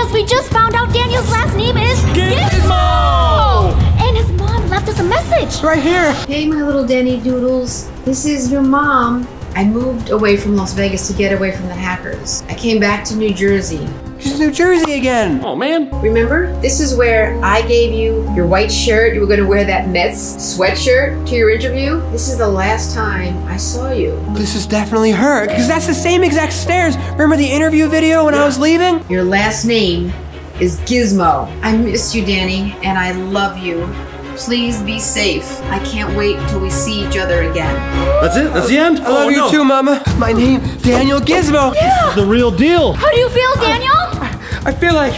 because we just found out Daniel's last name is GIZMO! And his mom left us a message. Right here. Hey, my little Denny Doodles. This is your mom. I moved away from Las Vegas to get away from the hackers. I came back to New Jersey. She's in New Jersey again. Oh, man. Remember? This is where I gave you your white shirt. You were gonna wear that Mets sweatshirt to your interview. This is the last time I saw you. This is definitely her, because that's the same exact stairs. Remember the interview video when I was leaving? Your last name is GIZMO. I miss you, Danny, and I love you. Please be safe. I can't wait till we see each other again. That's it? That's the end? I love you too, Mama. My name, Daniel GIZMO. Yeah. The real deal. How do you feel, Daniel? I feel like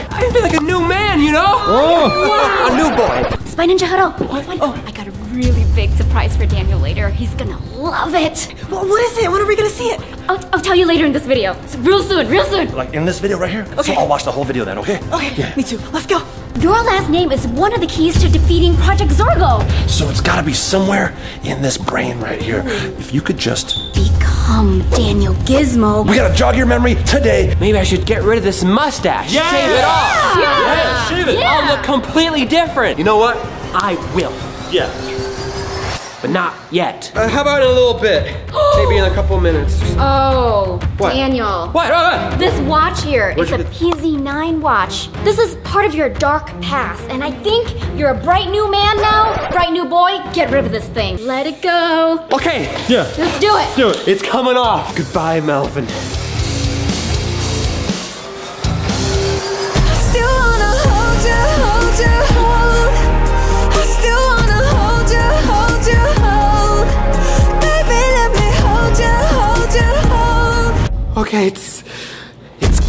a new man, you know? Oh. A new boy. Spy Ninja Huddle. Oh, I got a really big surprise for Daniel later. He's gonna love it. Well, what is it? When are we gonna see it? I'll tell you later in this video. It's real soon, real soon. Like in this video right here? Okay. So I'll watch the whole video then, okay? Okay, yeah. Me too. Let's go. Your last name is one of the keys to defeating Project Zorgo. So it's gotta be somewhere in this brain right here. If you could just... Become Daniel GIZMO. We gotta jog your memory today. Maybe I should get rid of this mustache. Yeah. Shave it off. Yeah, shave it. Yeah. I'll look completely different. You know what? I will. Yeah. But not yet. How about in a little bit? Maybe in a couple minutes. Oh, What? Daniel. What? This watch here is a Where'd PZ9 watch. This is part of your dark past, and I think you're a bright new man now. Bright new boy, get rid of this thing. Let it go. Okay. Yeah. Let's do it. Do it. It's coming off. Goodbye, Melvin. Still wanna hold you, hold you, hold. I still wanna hold you, hold you, hold. Baby, let me hold you, hold you, hold. Okay, it's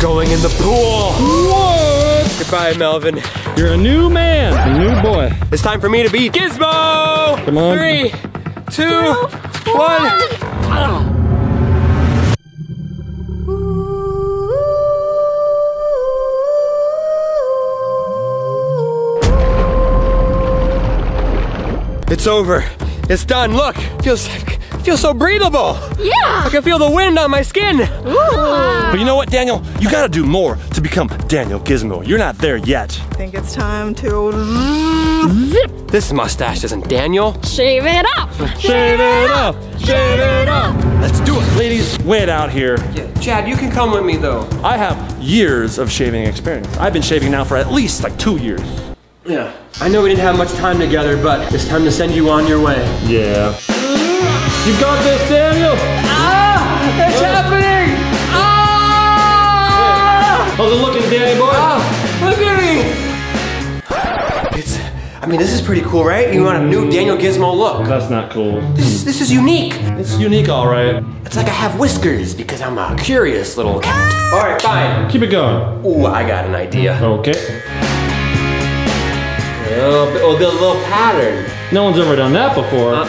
going in the pool. What? Goodbye, Melvin. You're a new man, a new boy. It's time for me to be GIZMO. Come on. 3, 2, 1. It's over. It's done. Look, feels so breathable. Yeah. I can feel the wind on my skin. But you know what, Daniel? You gotta do more to become Daniel GIZMO. You're not there yet. I think it's time to Zip. This mustache isn't Daniel. Shave it up. Shave it up. Shave it up. Let's do it. Ladies, wait out here. Yeah, Chad, you can come with me though. I have years of shaving experience. I've been shaving now for at least like 2 years. Yeah. I know we didn't have much time together, but it's time to send you on your way. Yeah. You got this, Daniel. Ah! It's happening! Ah! How's it looking, Danny boy? Ah! Look at me! I mean, this is pretty cool, right? You want a new Daniel GIZMO look. That's not cool. This is unique. It's unique, all right. It's like I have whiskers because I'm a curious little cat. All right, fine. Keep it going. Ooh, I got an idea. Okay. Oh, build a little pattern. No one's ever done that before.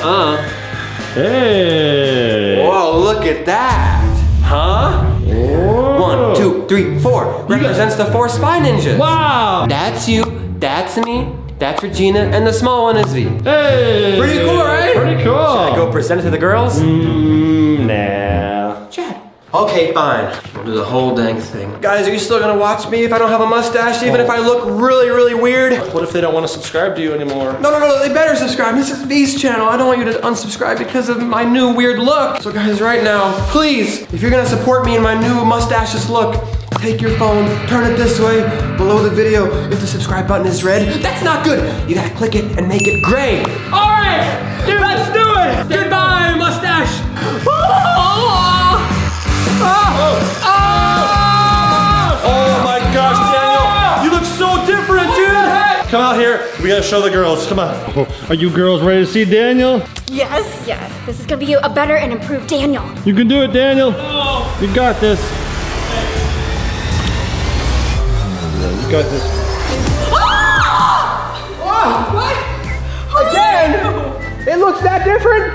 Hey. Whoa, look at that. Huh? Whoa. 1, 2, 3, 4. Represents the 4 spy ninjas. Wow. That's you, that's me, that's Regina, and the small one is V. Hey. Pretty cool, right? Pretty cool. Should I go present it to the girls? Nah. Chad. Okay, fine. We'll do the whole dang thing. Guys, are you still gonna watch me if I don't have a mustache, even if I look really, really weird? What if they don't want to subscribe to you anymore? No, they better subscribe. This is V's channel. I don't want you to unsubscribe because of my new weird look. So guys, right now, please, if you're gonna support me in my new mustaches look, take your phone, turn it this way, below the video. If the subscribe button is red, that's not good. You gotta click it and make it gray. All right, let's do it. Goodbye, mustache. Oh my gosh, Daniel! You look so different, dude! Come out here. We gotta show the girls. Come on. Are you girls ready to see Daniel? Yes. Yes. This is gonna be a better and improved Daniel. You can do it, Daniel. You got this. You got this. What? Again? It looks that different?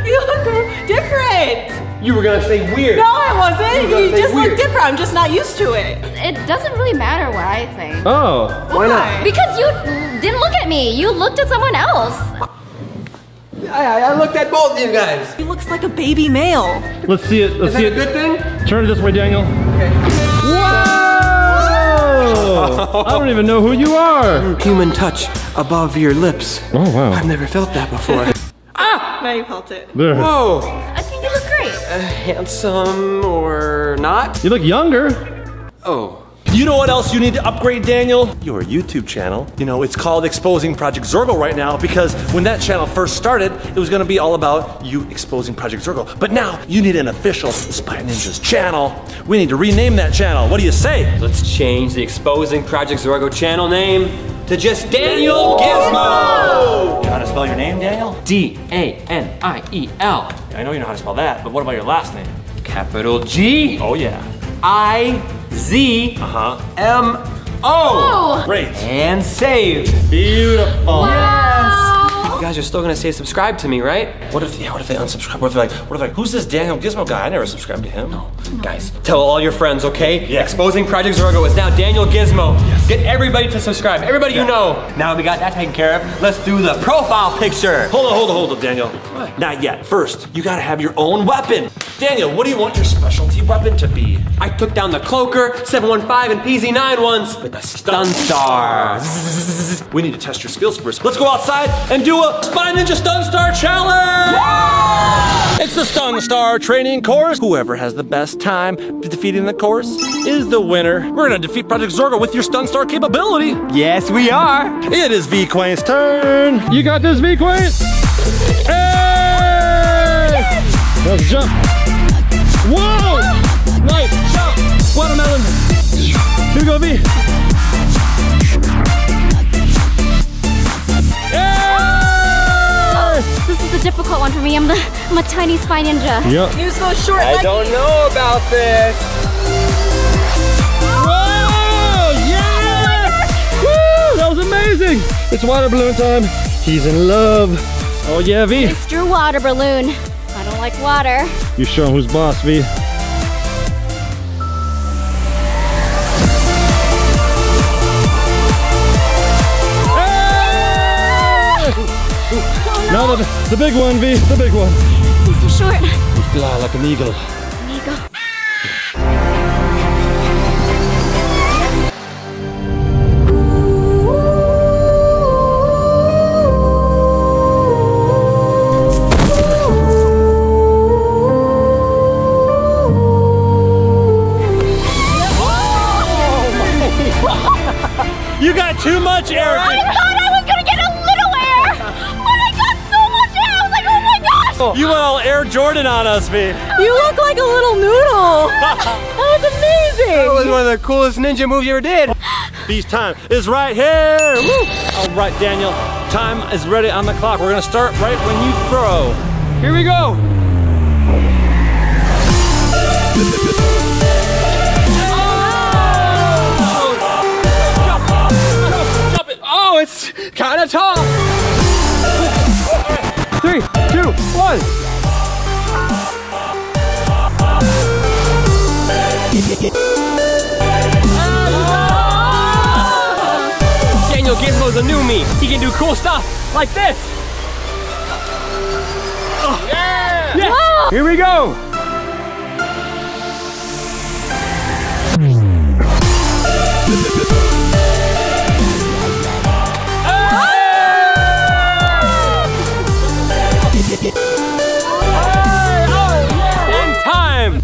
You look different. You were gonna say weird. No, I wasn't. You You just weird. look different. I'm just not used to it. It doesn't really matter what I think. Oh. Why not? Because you didn't look at me. You looked at someone else. I looked at both of you guys. He looks like a baby male. Let's see it. Let's Is that see a it. good thing? Turn it this way, Daniel. Okay. Whoa! I don't even know who you are. Human touch above your lips. Oh, wow. I've never felt that before. Now you felt it. There. Whoa. I think you look great. Handsome or not? You look younger. Oh. You know what else you need to upgrade, Daniel? Your YouTube channel. You know, it's called Exposing Project Zorgo right now because when that channel first started, it was gonna be all about you exposing Project Zorgo. But now, you need an official Spy Ninjas channel. We need to rename that channel. What do you say? Let's change the Exposing Project Zorgo channel name to just Daniel Gizmo! You know how to spell your name, Daniel? D-A-N-I-E-L. I know you know how to spell that, but what about your last name? Capital G. Oh yeah. I-Z-M-O. Great. And save. Beautiful. You guys are still gonna say subscribe to me, right? What if they unsubscribe? What if they're like, who's this Daniel Gizmo guy? I never subscribed to him. No. Guys, tell all your friends, okay? Yeah. Exposing Project Zorgo is now Daniel Gizmo. Yes. Get everybody to subscribe. Everybody you know. Now we got that taken care of. Let's do the profile picture. Hold on, Daniel. What? Not yet. First, you gotta have your own weapon. Daniel, what do you want your specialty weapon to be? I took down the Cloaker, 715, and PZ9 once with a stun star. We need to test your skills first. Let's go outside and do a Spy Ninja Stun Star Challenge! It's the Stun Star training course. Whoever has the best time defeating the course is the winner. We're gonna defeat Project Zorgo with your Stun Star capability. Yes, we are. It is Qwaint's turn. You got this, Qwaint? Hey! Let's jump. Whoa! Nice jump. Watermelon. Here we go, V. This is a difficult one for me. I'm a tiny Spy Ninja. Yep. Use those short I don't know about this. Whoa! Yeah! Woo! That was amazing. It's water balloon time. He's in love. Oh yeah, V. Mr. Water Balloon. I don't like water. You show him who's boss, V. Now the big one, V, the big one. He's too short. You fly like an eagle. Eagle. You got too much air. I thought I was gonna get a little air, but I got so much air. I was like, oh my gosh. You went all Air Jordan on us, V. You look like a little noodle. That was amazing. That was one of the coolest ninja moves you ever did. V's time is right here. Woo! All right, Daniel. Time is ready on the clock. We're gonna start right when you throw. Here we go. Oh, it's kind of tall. 3, 2, 1. Daniel Gizmo's a new me. He can do cool stuff like this. Yeah! Yes. Here we go.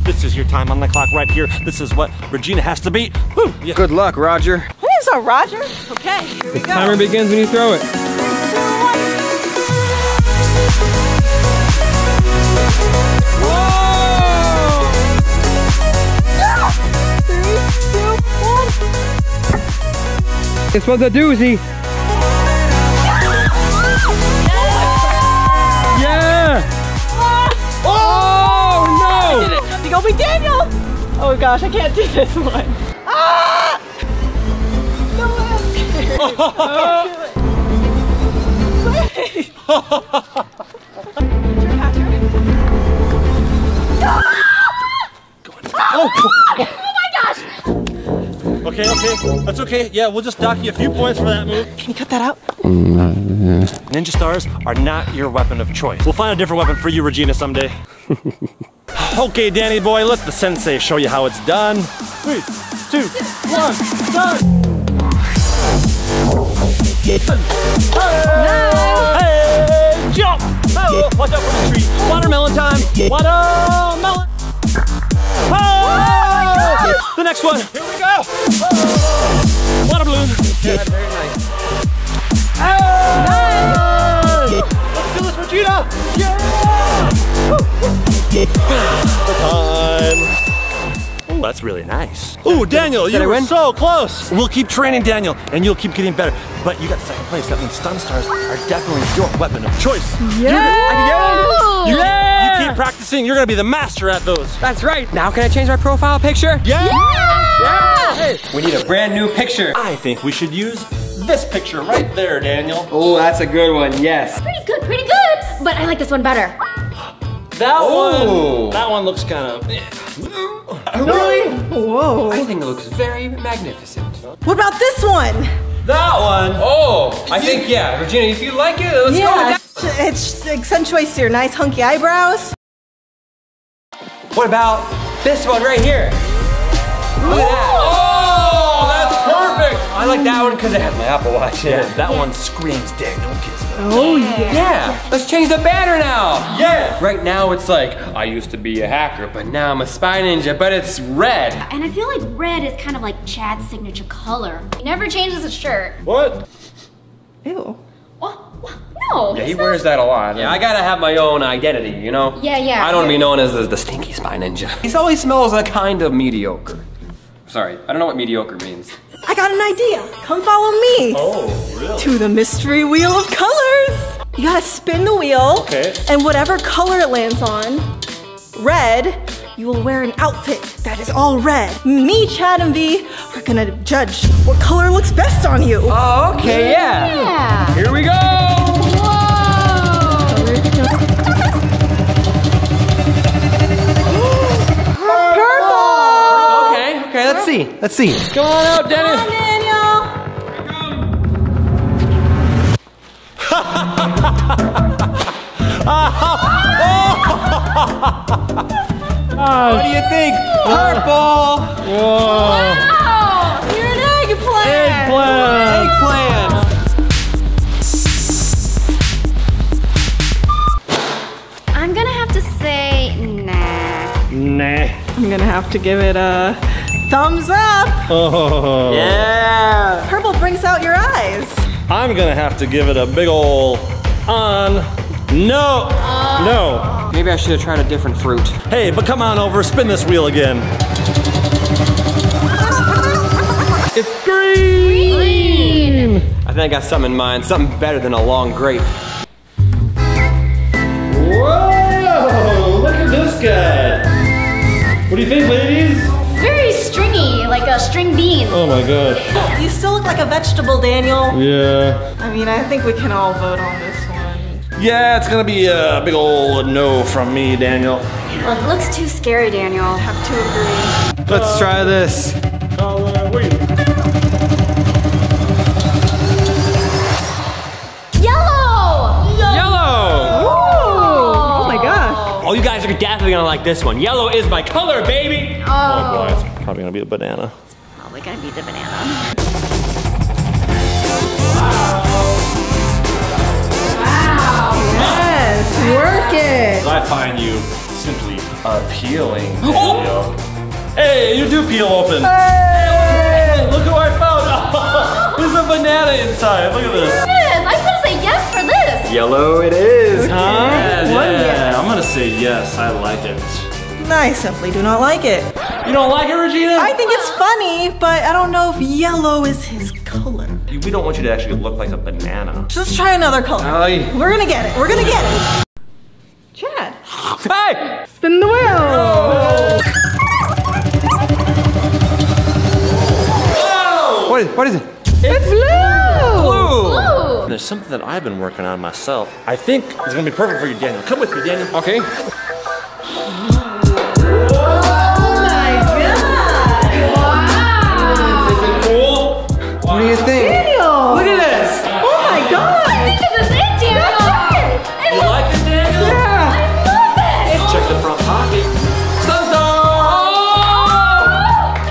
This is your time on the clock right here. This is what Regina has to beat. Woo, yeah. Good luck, Roger. Hey, so Roger. Okay, here we go. Timer begins when you throw it. Whoa! 3, 2, 1. This was a doozy. Yeah! Oh no! You go be Daniel. Oh gosh, I can't do this one. Ah! No, I'm scared. Wait. Oh my gosh! Okay, that's okay. Yeah, we'll just dock you a few points for that move. Can you cut that out? Ninja stars are not your weapon of choice. We'll find a different weapon for you, Regina, someday. Okay, Danny boy, let the sensei show you how it's done. 3, 2, 1, start! Hey, jump! Oh, watch out for the tree. Watermelon time. Watermelon. Oh, the next one. Here we go. Water balloon. Yeah, very nice. Hey! Let's do this, Regina. The time. Ooh, that's really nice. Ooh, Daniel, you were so close. We'll keep training, Daniel, and you'll keep getting better. But you got second place. That means stun stars are definitely your weapon of choice. Yeah! You keep practicing. You're gonna be the master at those. That's right. Now can I change my profile picture? Yeah! Hey, we need a brand new picture. I think we should use this picture right there, Daniel. Oh, that's a good one. Yes. Pretty good, pretty good. But I like this one better. That one looks kind of. Really? Whoa. I think it looks very magnificent. What about this one? That one. Oh, I think, yeah. Regina, if you like it, let's go with that. It accentuates your nice hunky eyebrows. What about this one right here? Look at that. Oh, that's perfect. I like that one because it has my Apple Watch in it. That one screams Daniel GIZMO. Oh yeah. Yeah, let's change the banner now. Yeah. Right now it's like, I used to be a hacker, but now I'm a spy ninja, but it's red. And I feel like red is kind of like Chad's signature color. He never changes his shirt. What? Ew. No. Yeah, he wears that a lot. Yeah, I gotta have my own identity, you know? Yeah. I don't want to be known as the stinky spy ninja. He always smells like kind of mediocre. Sorry, I don't know what mediocre means. I got an idea. Come follow me. Oh, really? To the mystery wheel of colors. You gotta spin the wheel. Okay. And whatever color it lands on, red, you will wear an outfit that is all red. Me, Chad, and V are gonna judge what color looks best on you. Oh, okay, yeah. Yeah. Here we go. Purple. Okay, let's see. Come on out, Dennis. Come on, Daniel. What do you think? Purple. Wow. You're an eggplant. Eggplant. I'm gonna have to say nah. Nah. I'm gonna have to give it a thumbs up. Oh. Yeah. Purple brings out your eyes. I'm gonna have to give it a big ol' on. No. No. Maybe I should have tried a different fruit. Hey, but come on over, spin this wheel again. It's green. I think I got something in mind, something better than a long grape. Whoa! Look at this guy. What do you think, ladies? Very stringy, like a string bean. Oh my gosh. You still look like a vegetable, Daniel. Yeah. I mean, I think we can all vote on this one. Yeah, it's gonna be a big ol' no from me, Daniel. Well, it looks too scary, Daniel. Have to agree. Let's try this. Yellow! Yellow! Oh my gosh. Oh, you guys are definitely gonna like this one. Yellow is my color, baby. Oh boy, it's probably gonna be a banana. Probably gonna be the banana. Yes, work it. I find you simply appealing, Daniel. Hey, you do peel open. Hey, look who I found. There's a banana inside. Look at this. Yes, I'm gonna say yes for this. Yellow it is. Huh? yes. I'm gonna say yes. I like it. I simply do not like it. You don't like it, Regina? I think it's funny, but I don't know if yellow is his color. We don't want you to actually look like a banana. Just try another color. Aye. We're gonna get it. We're gonna get it. Chad, Hey! spin the wheel. What is it? It's blue. Blue. Ooh. There's something that I've been working on myself. I think it's gonna be perfect for you, Daniel. Come with me, Daniel. Okay. Is it cool? What do you think? Daniel. Look at this. Oh my god. I think this is it, Daniel. It You looks- like it, Daniel? Yeah. I love it. Check the front pocket.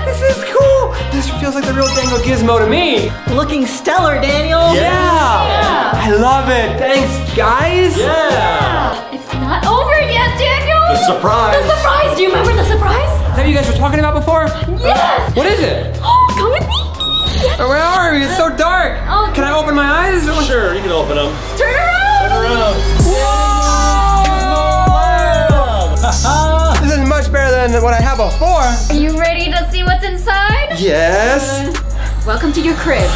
This is cool. This feels like the real Daniel Gizmo to me. Looking stellar, Daniel. Yeah. I love it. Thanks, guys. Yeah. It's not over yet, Daniel. The surprise. The surprise. Do you remember the surprise? Is that what you guys were talking about before? Yes. What is it? Oh, come with me. Yes. Where are we? It's so dark. Oh, Can I open my eyes? Sure, you can open them. Turn around. This is much better than what I had before. Are you ready to see what's inside? Yes. Welcome to your crib.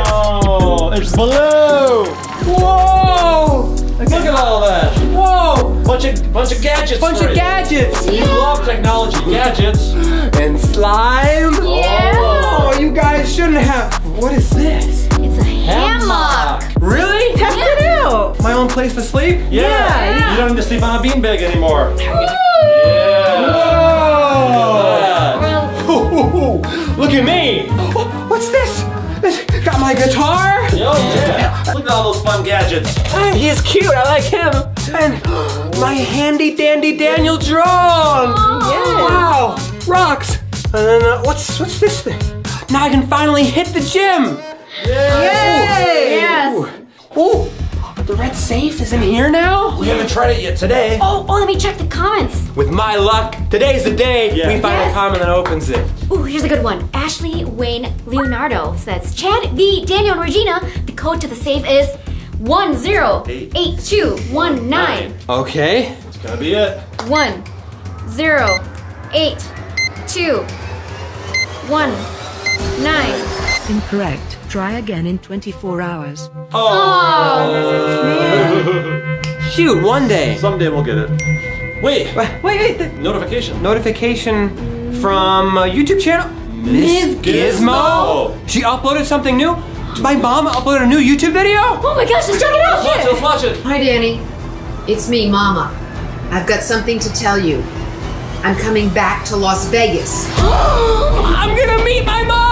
Oh, it's blue. Whoa. Look at all that. Whoa. Bunch of gadgets. Bunch for of you. gadgets. You love technology, gadgets. And slime. Yeah. Oh, you guys shouldn't have. What is this? It's a hammock. Really? Test it out. My own place to sleep? Yeah. You don't need to sleep on a beanbag anymore. Whoa. Look at me. What's this? Got my guitar. Oh yeah. Look at all those fun gadgets. He is cute. I like him. And my handy dandy Daniel drone. Wow. Rocks. And then what's this thing? Now I can finally hit the gym. Yay! Yes. Oh, the red safe is in here now? We haven't tried it yet today. Oh, let me check the comments. With my luck, today's the day we find a Yes. comment that opens it. Ooh, here's a good one. Ashley Wayne Leonardo says, Chad, V, Daniel, and Regina, the code to the safe is 108219. Okay. It's gonna be it. 108219. Incorrect. Try again in 24 hours. Shoot, one day. Someday we'll get it. Wait. Wait. Notification. Notification from a YouTube channel? Miss Gizmo? She uploaded something new? My mom uploaded a new YouTube video? Oh my gosh, let's check it out. Let's watch it. Hi, Danny. It's me, Mama. I've got something to tell you. I'm coming back to Las Vegas. I'm gonna meet my mom!